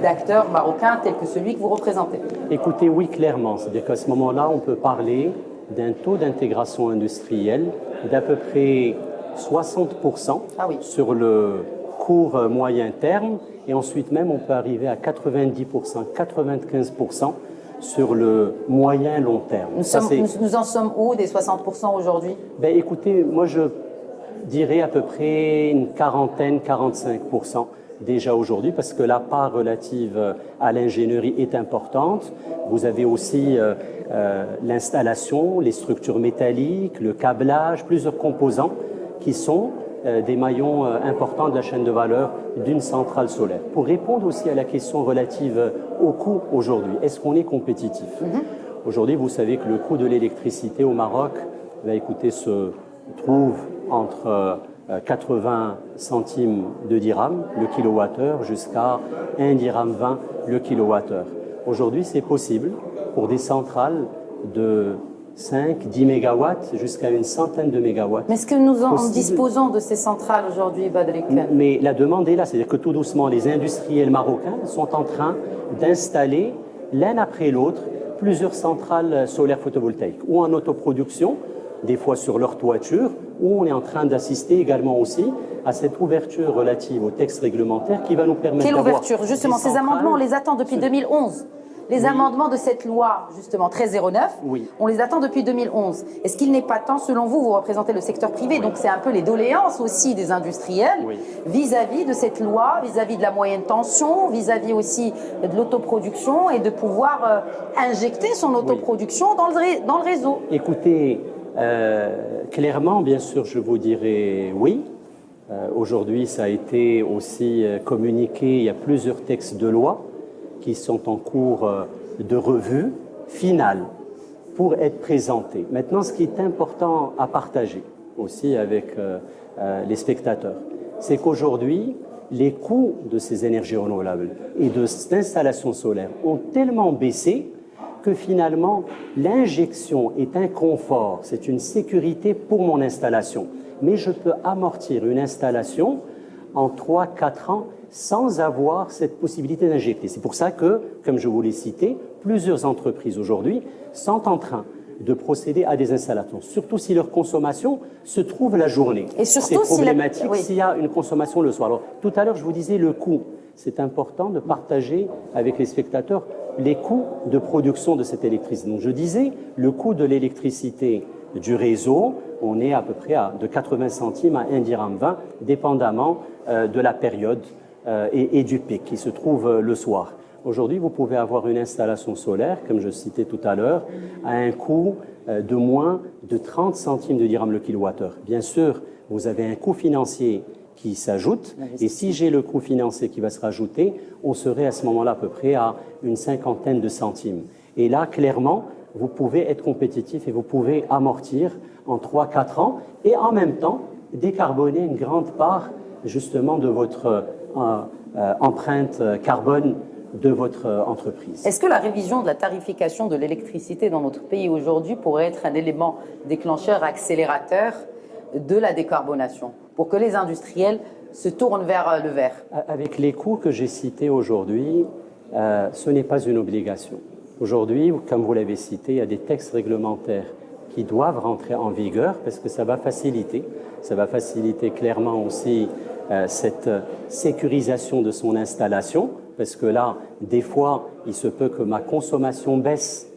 d'acteurs marocains tels que celui que vous représentez? Écoutez, oui, clairement. C'est-à-dire qu'à ce moment-là, on peut parler d'un taux d'intégration industrielle d'à peu près 60% sur le court moyen terme et ensuite même on peut arriver à 90%, 95% sur le moyen long terme. Nous en sommes où des 60% aujourd'hui? Écoutez, moi je dirais à peu près une quarantaine, 45% déjà aujourd'hui parce que la part relative à l'ingénierie est importante. Vous avez aussi l'installation, les structures métalliques, le câblage, plusieurs composants qui sont des maillons importants de la chaîne de valeur d'une centrale solaire. Pour répondre aussi à la question relative au coût aujourd'hui, est-ce qu'on est compétitif? Aujourd'hui, vous savez que le coût de l'électricité au Maroc, se trouve entre 80 centimes de dirham le kilowattheure jusqu'à 1 dirham 20 le kilowattheure. Aujourd'hui, c'est possible pour des centrales de 5, 10 mégawatts jusqu'à une centaine de mégawatts. Mais est-ce que nous en disposons de ces centrales aujourd'hui, Badriken? Mais la demande est là, c'est-à-dire que tout doucement, les industriels marocains sont en train d'installer l'un après l'autre plusieurs centrales solaires photovoltaïques, ou en autoproduction, des fois sur leur toiture, ou on est en train d'assister également aussi à cette ouverture relative au texte réglementaire qui va nous permettre d'avoir... Quelle ouverture? Justement, ces amendements, on les attend depuis 2011. Les amendements de cette loi, justement, 1309, on les attend depuis 2011. Est-ce qu'il n'est pas temps, selon vous, vous représentez le secteur privé, donc c'est un peu les doléances aussi des industriels, vis-à-vis de cette loi, vis-à-vis de la moyenne tension, vis-à-vis aussi de l'autoproduction et de pouvoir injecter son autoproduction dans le réseau? Écoutez, clairement, bien sûr, je vous dirais oui. Aujourd'hui, ça a été aussi communiqué, il y a plusieurs textes de loi qui sont en cours de revue finale pour être présentés. Maintenant, ce qui est important à partager aussi avec les spectateurs, c'est qu'aujourd'hui, les coûts de ces énergies renouvelables et de cette installation solaire ont tellement baissé que finalement, l'injection est un confort, c'est une sécurité pour mon installation. Mais je peux amortir une installation en 3-4 ans sans avoir cette possibilité d'injecter. C'est pour ça que, comme je vous l'ai cité, plusieurs entreprises aujourd'hui sont en train de procéder à des installations, surtout si leur consommation se trouve la journée. Et surtout c'est problématique oui. s'il y a une consommation le soir. Alors, tout à l'heure, je vous disais le coût. C'est important de partager avec les spectateurs les coûts de production de cette électricité. Donc, je disais, le coût de l'électricité du réseau, on est à peu près de 80 centimes à 1,20 dirham, dépendamment de la période et du pic qui se trouve le soir. Aujourd'hui, vous pouvez avoir une installation solaire, comme je citais tout à l'heure, à un coût de moins de 30 centimes de dirham le kilowattheure. Bien sûr, vous avez un coût financier qui s'ajoute, et si j'ai le coût financier qui va se rajouter, on serait à ce moment-là à peu près à une cinquantaine de centimes. Et là, clairement, vous pouvez être compétitif et vous pouvez amortir en 3-4 ans et en même temps décarboner une grande part justement de votre empreinte carbone de votre entreprise. Est-ce que la révision de la tarification de l'électricité dans notre pays aujourd'hui pourrait être un élément déclencheur, accélérateur de la décarbonation pour que les industriels se tournent vers le vert? Avec les coûts que j'ai cités aujourd'hui, ce n'est pas une obligation. Aujourd'hui, comme vous l'avez cité, il y a des textes réglementaires qui doivent rentrer en vigueur parce que ça va faciliter clairement aussi cette sécurisation de son installation, parce que là, des fois, il se peut que ma consommation baisse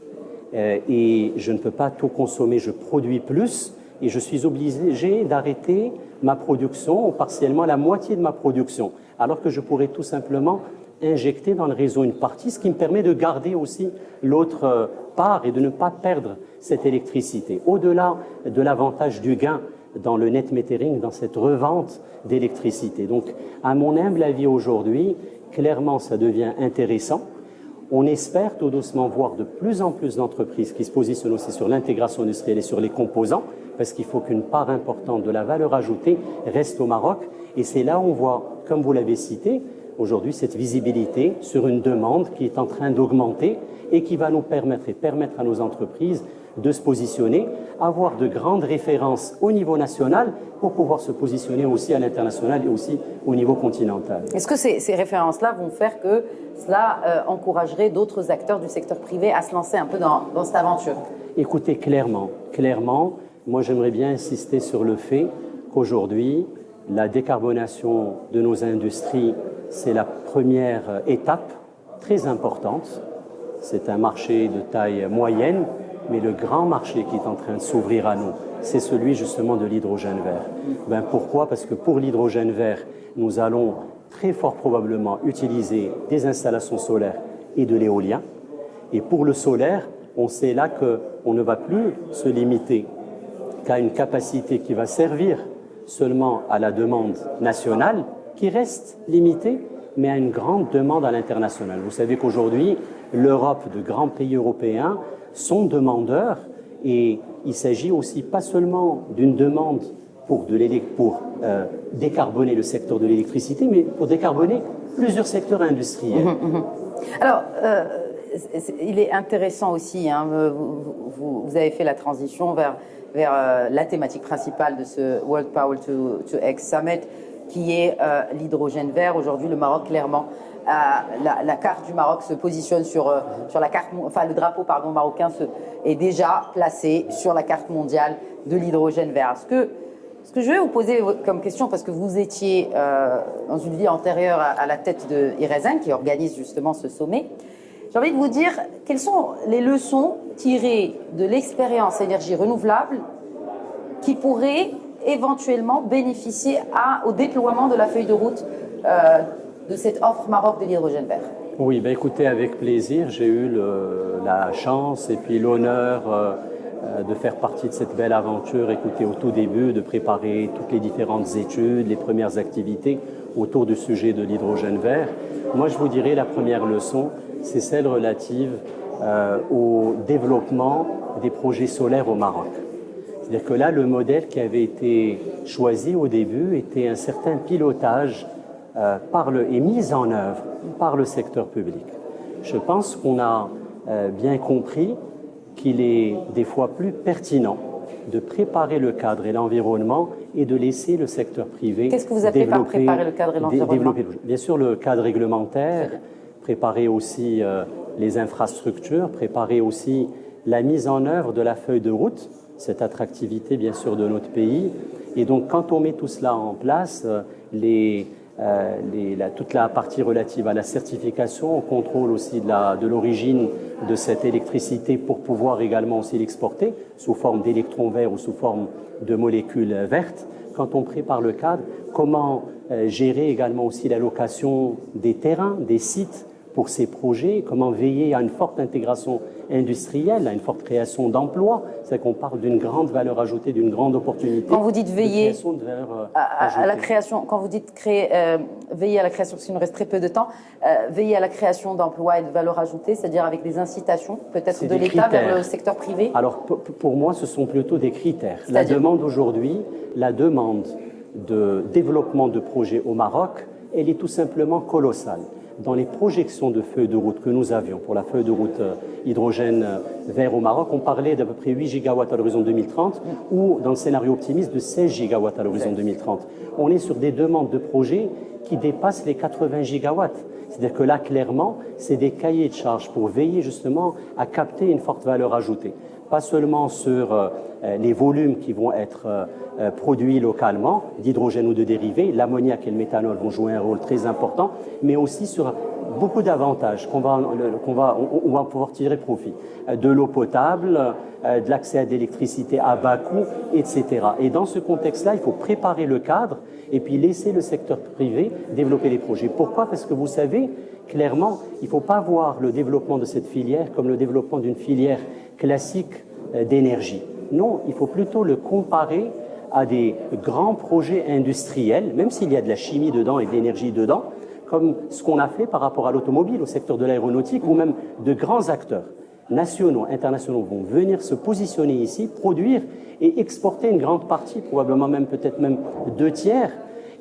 et je ne peux pas tout consommer, je produis plus et je suis obligé d'arrêter ma production ou partiellement la moitié de ma production, alors que je pourrais tout simplement injecter dans le réseau une partie, ce qui me permet de garder aussi l'autre part et de ne pas perdre cette électricité. Au-delà de l'avantage du gain dans le net metering, dans cette revente d'électricité. Donc, à mon humble avis aujourd'hui, clairement, ça devient intéressant. On espère tout doucement voir de plus en plus d'entreprises qui se positionnent aussi sur l'intégration industrielle et sur les composants, parce qu'il faut qu'une part importante de la valeur ajoutée reste au Maroc. Et c'est là où on voit, comme vous l'avez cité, aujourd'hui cette visibilité sur une demande qui est en train d'augmenter et qui va nous permettre et permettre à nos entreprises de se positionner, avoir de grandes références au niveau national pour pouvoir se positionner aussi à l'international et aussi au niveau continental. Est-ce que ces références-là vont faire que cela encouragerait d'autres acteurs du secteur privé à se lancer un peu dans cette aventure? Écoutez, clairement, moi j'aimerais bien insister sur le fait qu'aujourd'hui, la décarbonation de nos industries, c'est la première étape très importante. C'est un marché de taille moyenne, mais le grand marché qui est en train de s'ouvrir à nous, c'est celui justement de l'hydrogène vert. Pourquoi? Parce que pour l'hydrogène vert, nous allons très fort probablement utiliser des installations solaires et de l'éolien. Et pour le solaire, on sait là qu'on ne va plus se limiter qu'à une capacité qui va servir seulement à la demande nationale, qui reste limitée, mais à une grande demande à l'international. Vous savez qu'aujourd'hui, l'Europe, de grands pays européens, sont demandeurs et il s'agit aussi pas seulement d'une demande pour décarboner le secteur de l'électricité, mais pour décarboner plusieurs secteurs industriels. Alors, il est intéressant aussi, hein, vous avez fait la transition vers la thématique principale de ce World Power to X Summit, qui est l'hydrogène vert. Aujourd'hui, le Maroc, clairement, la carte du Maroc se positionne sur la carte, enfin le drapeau marocain est déjà placé sur la carte mondiale de l'hydrogène vert. Ce que je vais vous poser comme question, parce que vous étiez dans une vie antérieure à la tête de Irezen, qui organise justement ce sommet, j'ai envie de vous dire quelles sont les leçons tirées de l'expérience énergie renouvelable qui pourraient éventuellement bénéficier au déploiement de la feuille de route de cette offre Maroc de l'hydrogène vert. Oui, écoutez, avec plaisir. J'ai eu la chance et puis l'honneur de faire partie de cette belle aventure. Écoutez, au tout début, de préparer toutes les différentes études, les premières activités autour du sujet de l'hydrogène vert. Moi, je vous dirais la première leçon, c'est celle relative au développement des projets solaires au Maroc. C'est-à-dire que là, le modèle qui avait été choisi au début était un certain pilotage et mis en œuvre par le secteur public. Je pense qu'on a bien compris qu'il est des fois plus pertinent de préparer le cadre et l'environnement et de laisser le secteur privé. Qu'est-ce que vous appelez par préparer le cadre et l'environnement? Bien sûr, le cadre réglementaire, préparer aussi les infrastructures, préparer aussi la mise en œuvre de la feuille de route, cette attractivité bien sûr de notre pays. Et donc quand on met tout cela en place, toute la partie relative à la certification, au contrôle aussi de l'origine de cette électricité pour pouvoir également aussi l'exporter sous forme d'électrons verts ou sous forme de molécules vertes. Quand on prépare le cadre, comment gérer également aussi l'allocation des terrains, des sites pour ces projets, comment veiller à une forte intégration industrielle, à une forte création d'emplois. C'est qu'on parle d'une grande valeur ajoutée, d'une grande opportunité. Quand vous dites veiller à la création, quand vous dites veiller à la création, parce qu'il nous reste très peu de temps, veiller à la création d'emplois et de valeur ajoutée, c'est-à-dire avec des incitations, peut-être de l'État vers le secteur privé? Alors pour moi, ce sont plutôt des critères. La demande aujourd'hui, la demande de développement de projets au Maroc, elle est tout simplement colossale. Dans les projections de feuilles de route que nous avions pour la feuille de route hydrogène vert au Maroc, on parlait d'à peu près 8 gigawatts à l'horizon 2030 ou dans le scénario optimiste de 16 gigawatts à l'horizon 2030. On est sur des demandes de projets qui dépassent les 80 gigawatts. C'est-à-dire que là, clairement, c'est des cahiers de charges pour veiller justement à capter une forte valeur ajoutée. Pas seulement sur les volumes qui vont être produits localement, d'hydrogène ou de dérivés, l'ammoniac et le méthanol vont jouer un rôle très important, mais aussi sur beaucoup d'avantages on va pouvoir tirer profit. De l'eau potable, de l'accès à de l'électricité à bas coût, etc. Et dans ce contexte-là, il faut préparer le cadre et puis laisser le secteur privé développer les projets. Pourquoi? Parce que vous savez, clairement, il ne faut pas voir le développement de cette filière comme le développement d'une filière classique d'énergie. Non, il faut plutôt le comparer à des grands projets industriels, même s'il y a de la chimie dedans et de l'énergie dedans, comme ce qu'on a fait par rapport à l'automobile, au secteur de l'aéronautique, ou même de grands acteurs nationaux, internationaux vont venir se positionner ici, produire et exporter une grande partie, probablement même peut-être même 2/3.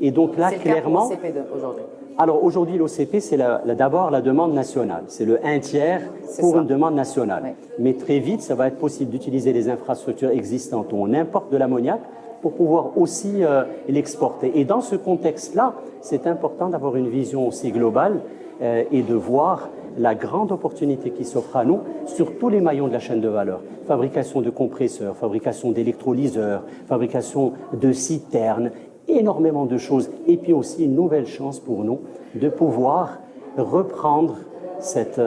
Et donc là, clairement... C'est le cas pour l'OCP aujourd'hui. Alors aujourd'hui, l'OCP, c'est d'abord la demande nationale. C'est le 1/3 pour une demande nationale. Oui. Mais très vite, ça va être possible d'utiliser les infrastructures existantes où on importe de l'ammoniac pour pouvoir aussi l'exporter. Et dans ce contexte-là, c'est important d'avoir une vision aussi globale et de voir la grande opportunité qui s'offre à nous sur tous les maillons de la chaîne de valeur. Fabrication de compresseurs, fabrication d'électrolyseurs, fabrication de citernes, énormément de choses. Et puis aussi une nouvelle chance pour nous de pouvoir reprendre cet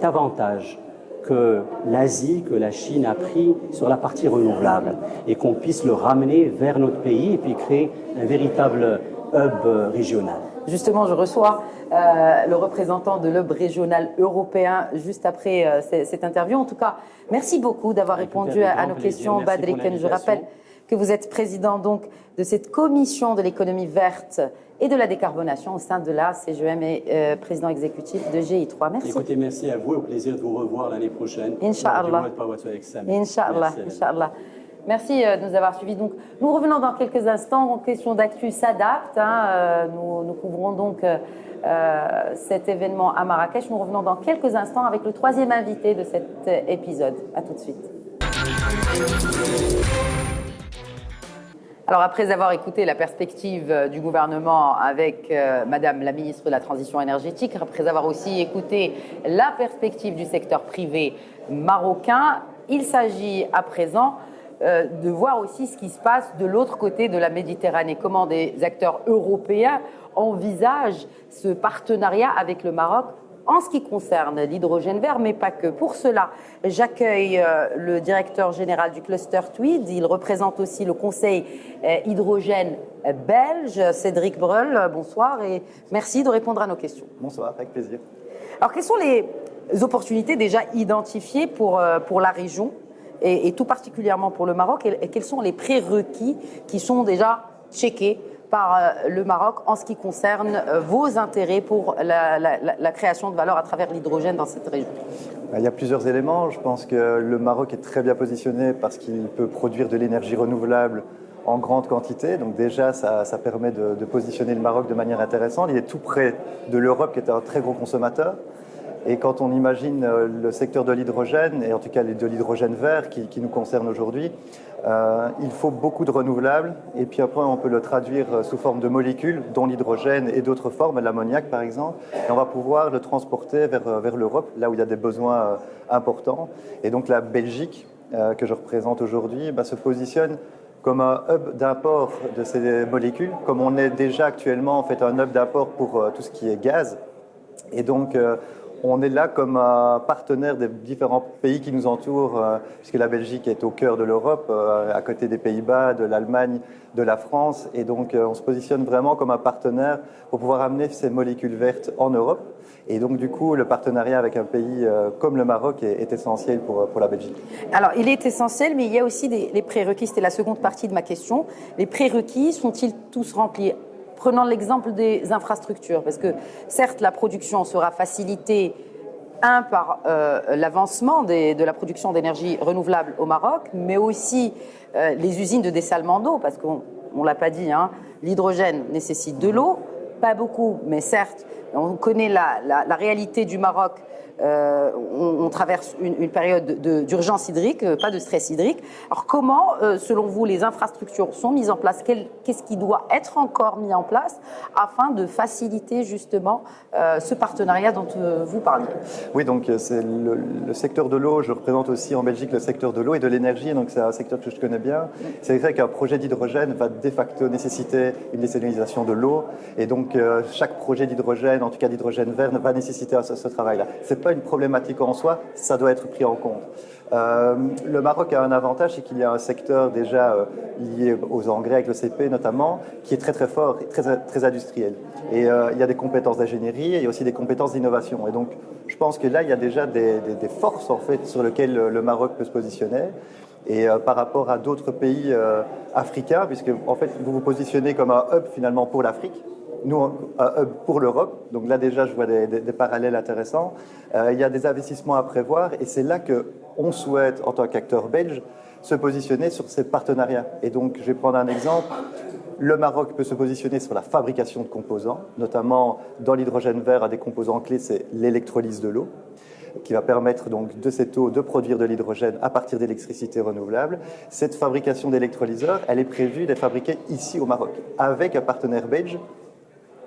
avantage que l'Asie, que la Chine a pris sur la partie renouvelable et qu'on puisse le ramener vers notre pays et puis créer un véritable hub régional. Justement, je reçois le représentant de l'hub régional européen juste après cette interview. En tout cas, merci beaucoup d'avoir répondu à nos questions, Badr Ikren. Je rappelle que vous êtes président donc de cette commission de l'économie verte et de la décarbonation au sein de la CGEM et président exécutif de GI3. Merci. Écoutez, merci à vous et au plaisir de vous revoir l'année prochaine. Inch'Allah. Inch'Allah. Inch'Allah. Merci de nous avoir suivis. Donc, nous revenons dans quelques instants. Question d'actu s'adapte. Nous couvrons donc cet événement à Marrakech. Nous revenons dans quelques instants avec le troisième invité de cet épisode. À tout de suite. Alors, après avoir écouté la perspective du gouvernement avec Madame la ministre de la Transition énergétique, après avoir aussi écouté la perspective du secteur privé marocain, il s'agit à présent de voir aussi ce qui se passe de l'autre côté de la Méditerranée. Comment des acteurs européens envisagent ce partenariat avec le Maroc en ce qui concerne l'hydrogène vert, mais pas que. Pour cela, j'accueille le directeur général du cluster Tweed. Il représente aussi le conseil hydrogène belge, Cédric Breul. Bonsoir et merci de répondre à nos questions. Bonsoir, avec plaisir. Alors, quelles sont les opportunités déjà identifiées pour la région et tout particulièrement pour le Maroc, et quels sont les prérequis qui sont déjà checkés par le Maroc en ce qui concerne vos intérêts pour la création de valeur à travers l'hydrogène dans cette région? Il y a plusieurs éléments. Je pense que le Maroc est très bien positionné parce qu'il peut produire de l'énergie renouvelable en grande quantité. Donc déjà, ça permet de positionner le Maroc de manière intéressante. Il est tout près de l'Europe qui est un très gros consommateur. Et quand on imagine le secteur de l'hydrogène, et en tout cas de l'hydrogène vert qui nous concerne aujourd'hui, il faut beaucoup de renouvelables. Et puis après, on peut le traduire sous forme de molécules, dont l'hydrogène et d'autres formes, l'ammoniac par exemple. Et on va pouvoir le transporter vers l'Europe, là où il y a des besoins importants. Et donc la Belgique, que je représente aujourd'hui, se positionne comme un hub d'import de ces molécules, comme on est déjà actuellement en fait un hub d'import pour tout ce qui est gaz. Et donc, on est là comme un partenaire des différents pays qui nous entourent, puisque la Belgique est au cœur de l'Europe, à côté des Pays-Bas, de l'Allemagne, de la France. Et donc, on se positionne vraiment comme un partenaire pour pouvoir amener ces molécules vertes en Europe. Et donc, du coup, le partenariat avec un pays comme le Maroc est essentiel pour la Belgique. Alors, il est essentiel, mais il y a aussi les prérequis. C'était la seconde partie de ma question. Les prérequis sont-ils tous remplis? Prenons l'exemple des infrastructures, parce que certes, la production sera facilitée, par l'avancement de la production d'énergie renouvelable au Maroc, mais aussi les usines de dessalement d'eau, parce qu'on ne l'a pas dit, l'hydrogène nécessite de l'eau, pas beaucoup, mais certes, on connaît la réalité du Maroc. On traverse une période d'urgence hydrique, pas de stress hydrique. Alors comment, selon vous, les infrastructures sont mises en place? Qu'est-ce qui doit être encore mis en place afin de faciliter justement ce partenariat dont vous parliez? Oui, donc c'est le secteur de l'eau. Je représente aussi en Belgique le secteur de l'eau et de l'énergie, donc c'est un secteur que je connais bien. C'est vrai qu'un projet d'hydrogène va de facto nécessiter une désalinisation de l'eau, et donc chaque projet d'hydrogène, en tout cas d'hydrogène vert, va nécessiter ce travail-là. C'est pas une problématique en soi, ça doit être pris en compte. Le Maroc a un avantage, c'est qu'il y a un secteur déjà lié aux engrais, avec le CP notamment, qui est très très fort, très industriel. Et il y a des compétences d'ingénierie et il y a aussi des compétences d'innovation. Et donc, je pense que là, il y a déjà des forces en fait sur lesquelles le Maroc peut se positionner. Et par rapport à d'autres pays africains, puisque en fait, vous vous positionnez comme un hub finalement pour l'Afrique. Nous, un hub pour l'Europe. Donc là, déjà, je vois des parallèles intéressants. Il y a des investissements à prévoir et c'est là qu'on souhaite, en tant qu'acteur belge, se positionner sur ces partenariats. Et donc, je vais prendre un exemple. Le Maroc peut se positionner sur la fabrication de composants, notamment dans l'hydrogène vert, un des composants clés, c'est l'électrolyse de l'eau, qui va permettre donc de cette eau de produire de l'hydrogène à partir d'électricité renouvelable. Cette fabrication d'électrolyseurs, elle est prévue d'être fabriquée ici au Maroc, avec un partenaire belge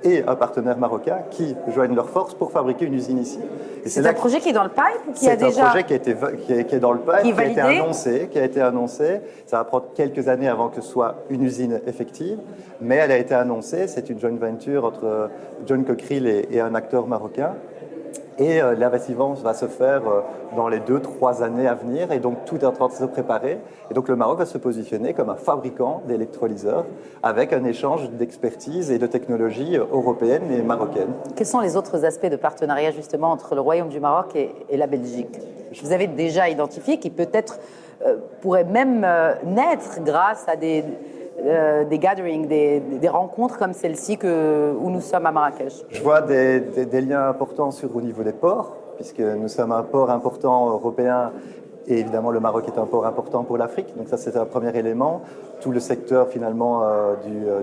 et un partenaire marocain qui joignent leurs forces pour fabriquer une usine ici. C'est un projet qui est dans le pipe ou qui a déjà... C'est un projet qui est dans le pipe, qui a été annoncé. Ça va prendre quelques années avant que ce soit une usine effective, mais elle a été annoncée. C'est une joint venture entre John Cockerill et un acteur marocain. Et l'investissement va se faire dans les 2-3 années à venir. Et donc, tout est en train de se préparer. Et donc, le Maroc va se positionner comme un fabricant d'électrolyseurs avec un échange d'expertise et de technologies européennes et marocaines. Quels sont les autres aspects de partenariat, justement, entre le Royaume du Maroc et la Belgique? Vous avez déjà identifié qui peut-être pourraient même naître grâce à des gatherings, des rencontres comme celle-ci où nous sommes à Marrakech. Je vois des liens importants au niveau des ports, puisque nous sommes un port important européen et évidemment le Maroc est un port important pour l'Afrique. Donc ça, c'est un premier élément. Tout le secteur finalement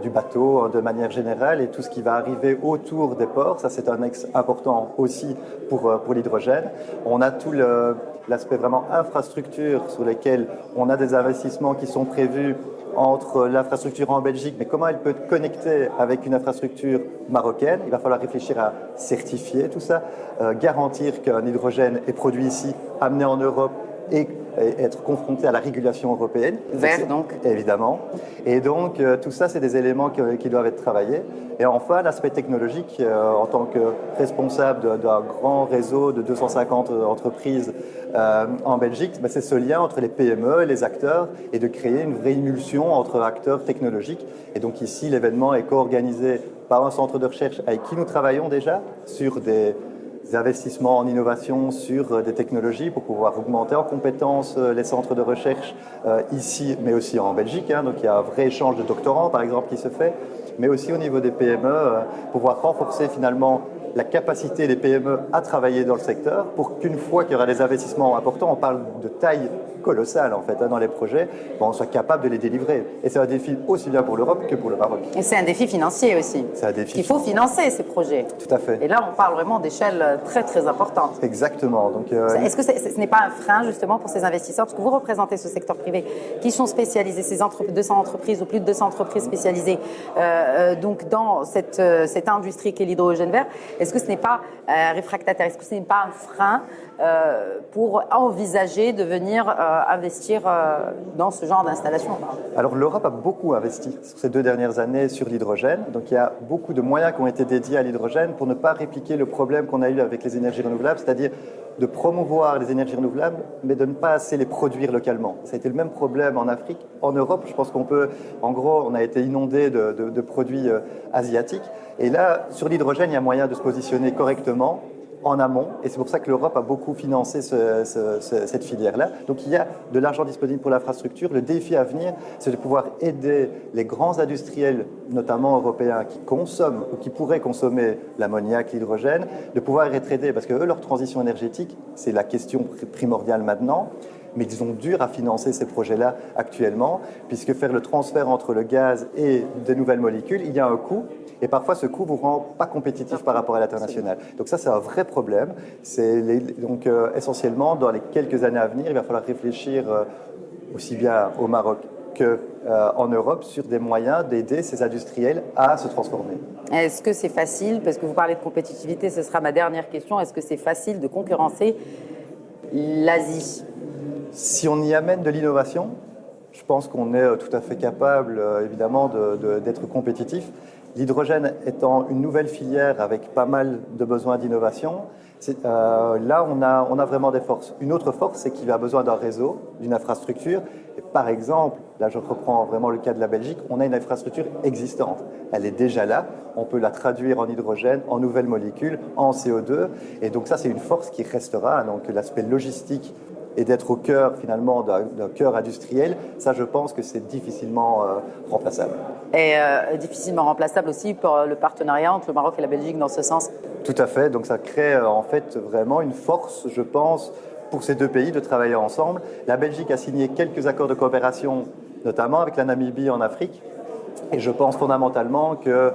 du bateau de manière générale et tout ce qui va arriver autour des ports, ça c'est un axe important aussi pour l'hydrogène. On a tout l'aspect vraiment infrastructure sur lesquels on a des investissements qui sont prévus entre l'infrastructure en Belgique, mais comment elle peut être connectée avec une infrastructure marocaine. Il va falloir réfléchir à certifier tout ça, garantir qu'un hydrogène est produit ici, amené en Europe et être confronté à la régulation européenne. Vert donc. Évidemment. Et donc, tout ça, c'est des éléments qui doivent être travaillés. Et enfin, l'aspect technologique, en tant que responsable d'un grand réseau de 250 entreprises en Belgique, c'est ce lien entre les PME et les acteurs et de créer une vraie émulsion entre acteurs technologiques. Et donc ici, l'événement est co-organisé par un centre de recherche avec qui nous travaillons déjà sur des des investissements en innovation sur des technologies pour pouvoir augmenter en compétences les centres de recherche ici, mais aussi en Belgique. Donc il y a un vrai échange de doctorants, par exemple, qui se fait, mais aussi au niveau des PME, pouvoir renforcer finalement la capacité des PME à travailler dans le secteur pour qu'une fois qu'il y aura des investissements importants, on parle de taille colossale en fait dans les projets, on soit capable de les délivrer. Et c'est un défi aussi bien pour l'Europe que pour le Maroc. Et c'est un défi financier aussi. C'est un défi. Il faut financer ces projets. Tout à fait. Et là, on parle vraiment d'échelle très très importante. Exactement. Donc, est-ce que ce n'est pas un frein justement pour ces investisseurs, parce que vous représentez ce secteur privé qui sont spécialisés, ces 200 entreprises ou plus de 200 entreprises spécialisées donc dans cette industrie qu'est l'hydrogène vert. Est-ce que ce n'est pas réfractaire? Est-ce que ce n'est pas un frein pour envisager de venir investir dans ce genre d'installation? Alors l'Europe a beaucoup investi ces 2 dernières années sur l'hydrogène. Donc il y a beaucoup de moyens qui ont été dédiés à l'hydrogène pour ne pas répliquer le problème qu'on a eu avec les énergies renouvelables, c'est-à-dire de promouvoir les énergies renouvelables, mais de ne pas assez les produire localement. Ça a été le même problème en Afrique. En Europe, je pense qu'on peut, en gros, on a été inondé de produits asiatiques. Et là, sur l'hydrogène, il y a moyen de se positionner correctement en amont, et c'est pour ça que l'Europe a beaucoup financé cette filière-là. Donc il y a de l'argent disponible pour l'infrastructure. Le défi à venir, c'est de pouvoir aider les grands industriels, notamment européens, qui consomment ou qui pourraient consommer l'ammoniac, l'hydrogène, de pouvoir être aidés, parce que eux, leur transition énergétique, c'est la question primordiale maintenant. Mais ils ont dur à financer ces projets-là actuellement, puisque faire le transfert entre le gaz et de nouvelles molécules, il y a un coût, et parfois ce coût vous rend pas compétitif par rapport à l'international. Donc ça, c'est un vrai problème. Donc essentiellement, dans les quelques années à venir, il va falloir réfléchir aussi bien au Maroc qu'en Europe sur des moyens d'aider ces industriels à se transformer. Est-ce que c'est facile, parce que vous parlez de compétitivité, ce sera ma dernière question, est-ce que c'est facile de concurrencer l'Asie? Si on y amène de l'innovation, je pense qu'on est tout à fait capable, évidemment, d'être compétitif. L'hydrogène étant une nouvelle filière avec pas mal de besoins d'innovation, là, on a vraiment des forces. Une autre force, c'est qu'il a besoin d'un réseau, d'une infrastructure. Et par exemple, là, je reprends vraiment le cas de la Belgique, on a une infrastructure existante. Elle est déjà là. On peut la traduire en hydrogène, en nouvelles molécules, en CO2. Et donc ça, c'est une force qui restera. Donc l'aspect logistique et d'être au cœur finalement d'un cœur industriel, ça je pense que c'est difficilement remplaçable. Et difficilement remplaçable aussi pour le partenariat entre le Maroc et la Belgique dans ce sens? Tout à fait, donc ça crée en fait vraiment une force, je pense, pour ces 2 pays de travailler ensemble. La Belgique a signé quelques accords de coopération, notamment avec la Namibie en Afrique, et je pense fondamentalement que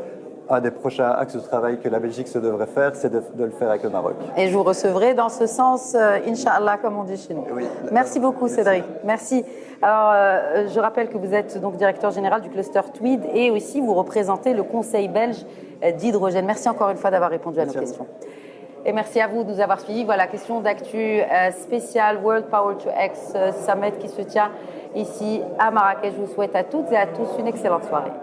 un des prochains axes de travail que la Belgique se devrait faire, c'est de le faire avec le Maroc. Et je vous recevrai dans ce sens, Inch'Allah, comme on dit chez nous. Oui. Merci beaucoup, Cédric. Merci. Alors, je rappelle que vous êtes donc directeur général du cluster Tweed et aussi vous représentez le Conseil belge d'hydrogène. Merci encore une fois d'avoir répondu à nos questions. Et merci à vous de nous avoir suivis. Voilà, question d'actu spéciale World Power to X Summit qui se tient ici à Marrakech. Je vous souhaite à toutes et à tous une excellente soirée.